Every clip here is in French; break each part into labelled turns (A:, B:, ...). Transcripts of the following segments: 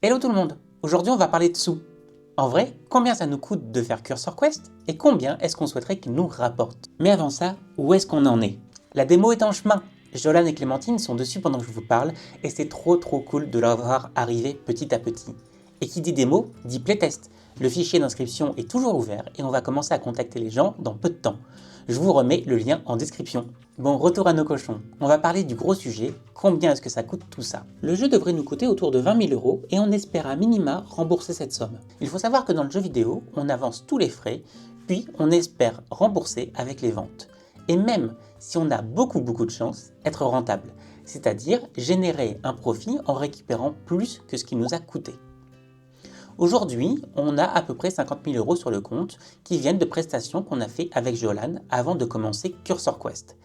A: Hello tout le monde. Aujourd'hui on va parler de sous. En vrai, combien ça nous coûte de faire Cursor Quest et combien est-ce qu'on souhaiterait qu'il nous rapporte? Mais avant ça, où est-ce qu'on en est? La démo est en chemin. Jolan et Clémentine sont dessus pendant que je vous parle et c'est trop cool de leur voir arriver petit à petit. Et qui dit démo, dit playtest. Le fichier d'inscription est toujours ouvert et on va commencer à contacter les gens dans peu de temps. Je vous remets le lien en description. Bon, retour à nos cochons. On va parler du gros sujet, combien est-ce que ça coûte tout ça? Le jeu devrait nous coûter autour de 20 000 € et on espère à minima rembourser cette somme. Il faut savoir que dans le jeu vidéo, on avance tous les frais, puis on espère rembourser avec les ventes. Et même si on a beaucoup de chance, être rentable, c'est-à-dire générer un profit en récupérant plus que ce qui nous a coûté. Aujourd'hui, on a à peu près 50 000 € sur le compte qui viennent de prestations qu'on a fait avec Jolan avant de commencer Cursor Quest.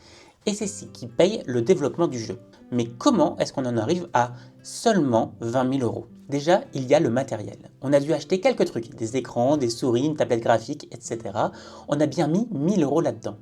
A: Et c'est ce qui paye le développement du jeu. Mais comment est-ce qu'on en arrive à seulement 20 000 €? Déjà, il y a le matériel. On a dû acheter quelques trucs, des écrans, des souris, une tablette graphique, etc. On a bien mis 1 000 € là-dedans.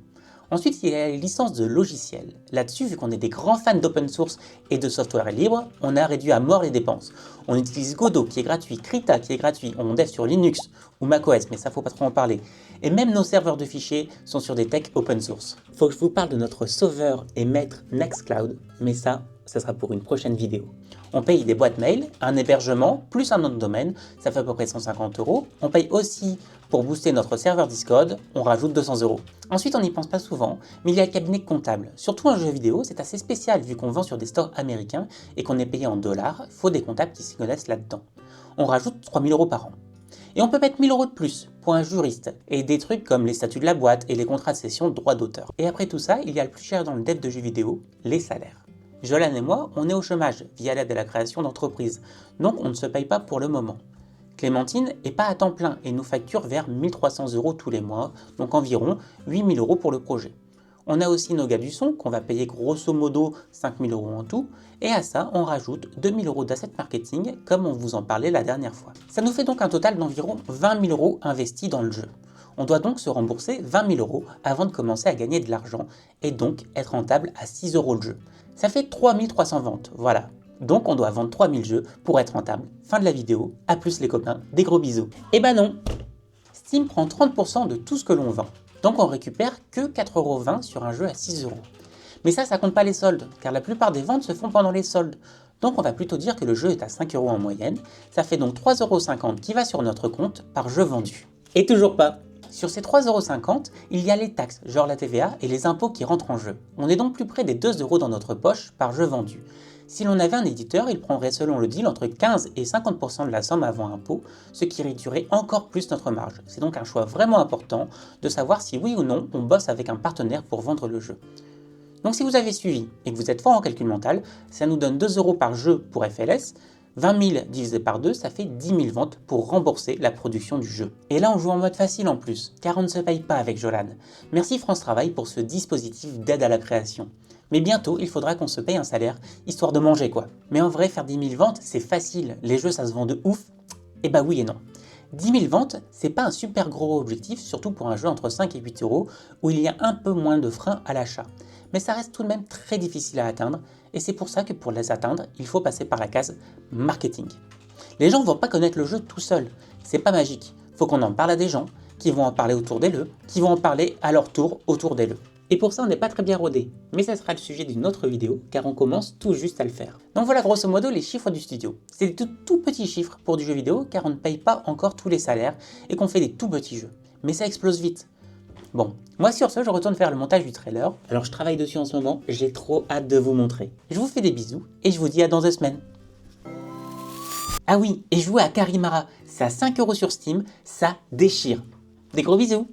A: Ensuite, il y a les licences de logiciels. Là-dessus, vu qu'on est des grands fans d'open source et de software libre, on a réduit à mort les dépenses. On utilise Godot qui est gratuit, Krita qui est gratuit, on dev sur Linux ou macOS, mais ça faut pas trop en parler. Et même nos serveurs de fichiers sont sur des techs open source. Faut que je vous parle de notre sauveur et maître Nextcloud, mais ça sera pour une prochaine vidéo. On paye des boîtes mail, un hébergement, plus un nom de domaine, ça fait à peu près 150 €. On paye aussi pour booster notre serveur Discord, on rajoute 200 €. Ensuite, on n'y pense pas souvent, mais il y a le cabinet comptable. Surtout un jeu vidéo, c'est assez spécial vu qu'on vend sur des stores américains et qu'on est payé en dollars, il faut des comptables qui s'y connaissent là-dedans. On rajoute 3 000 € par an. Et on peut mettre 1 000 € de plus pour un juriste, et des trucs comme les statuts de la boîte et les contrats de cession de droit d'auteur. Et après tout ça, il y a le plus cher dans le dev de jeux vidéo, les salaires. Jolan et moi, on est au chômage via l'aide à la création d'entreprises, donc on ne se paye pas pour le moment. Clémentine n'est pas à temps plein et nous facture vers 1 300 € tous les mois, donc environ 8 000 € pour le projet. On a aussi nos gars du son, qu'on va payer grosso modo 5 000 € en tout, et à ça, on rajoute 2 000 € d'asset marketing, comme on vous en parlait la dernière fois. Ça nous fait donc un total d'environ 20 000 € investis dans le jeu. On doit donc se rembourser 20 000 € avant de commencer à gagner de l'argent, et donc être rentable à 6 € le jeu. Ça fait 3 300 ventes, voilà. Donc on doit vendre 3 000 jeux pour être rentable. Fin de la vidéo, à plus les copains, des gros bisous. Eh ben non, Steam prend 30% de tout ce que l'on vend. Donc on récupère que 4,20 € sur un jeu à 6 €. Mais ça compte pas les soldes, car la plupart des ventes se font pendant les soldes. Donc on va plutôt dire que le jeu est à 5 € en moyenne, ça fait donc 3,50 € qui va sur notre compte par jeu vendu. Et toujours pas. Sur ces 3,50 €, il y a les taxes, genre la TVA et les impôts qui rentrent en jeu. On est donc plus près des 2 € dans notre poche par jeu vendu. Si l'on avait un éditeur, il prendrait selon le deal entre 15 et 50% de la somme avant impôt, ce qui réduirait encore plus notre marge. C'est donc un choix vraiment important de savoir si oui ou non on bosse avec un partenaire pour vendre le jeu. Donc si vous avez suivi et que vous êtes fort en calcul mental, ça nous donne 2 € par jeu pour FLS, 20 000 divisé par 2, ça fait 10 000 ventes pour rembourser la production du jeu. Et là on joue en mode facile en plus, car on ne se paye pas avec Jolan. Merci France Travail pour ce dispositif d'aide à la création. Mais bientôt, il faudra qu'on se paye un salaire, histoire de manger quoi. Mais en vrai, faire 10 000 ventes, c'est facile, les jeux ça se vend de ouf. Eh bah oui et non. 10 000 ventes, c'est pas un super gros objectif, surtout pour un jeu entre 5 et 8 € où il y a un peu moins de freins à l'achat. Mais ça reste tout de même très difficile à atteindre, et c'est pour ça que pour les atteindre, il faut passer par la case marketing. Les gens vont pas connaître le jeu tout seul, c'est pas magique. Faut qu'on en parle à des gens, qui vont en parler autour d'eux, qui vont en parler à leur tour autour d'eux. Et pour ça, on n'est pas très bien rodé, mais ça sera le sujet d'une autre vidéo, car on commence tout juste à le faire. Donc voilà grosso modo les chiffres du studio. C'est des tout petits chiffres pour du jeu vidéo, car on ne paye pas encore tous les salaires, et qu'on fait des tout petits jeux. Mais ça explose vite. Bon, moi sur ce, je retourne faire le montage du trailer, alors je travaille dessus en ce moment, j'ai trop hâte de vous montrer. Je vous fais des bisous, et je vous dis à dans 2 semaines. Ah oui, et jouez à Karimara, c'est à 5 € sur Steam, ça déchire. Des gros bisous!